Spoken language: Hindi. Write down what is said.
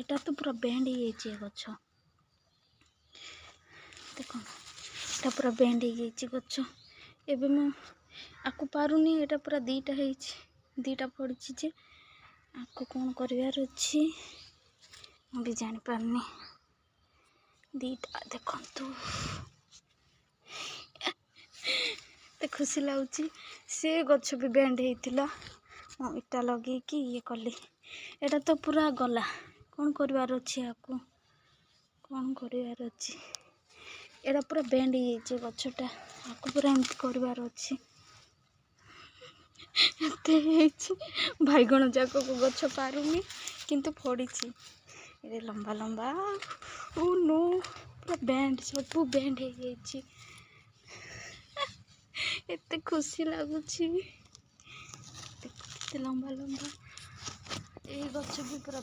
एटा तो पूरा बेंड हो गछ देख एटा पूरा बेंड हो गछ एबे मु आकु पारुनी एटा पूरा दीटा पड़ी जे आकु कौन करिवार अछि मु भी जानि पारनी दीटा देखंतु ते खुशी लाउची से गछ भी बेंड हेतिला मु इटा लगे कि ये कली एटा तो पूरा गला कौन करिवार अछि आकु कौन करिवार अछि एटा पूरा बेंड हे गछटा आकु पूरा एमती करिवार अछि बैगण जाक को गछ पारुनी किंतु पड़ी ये लंबा लंबा ओ नो पूरा बेंड सब बेंड हो जाइए एते खुशी लगुच लंबा लंबा ये गछ भी पूरा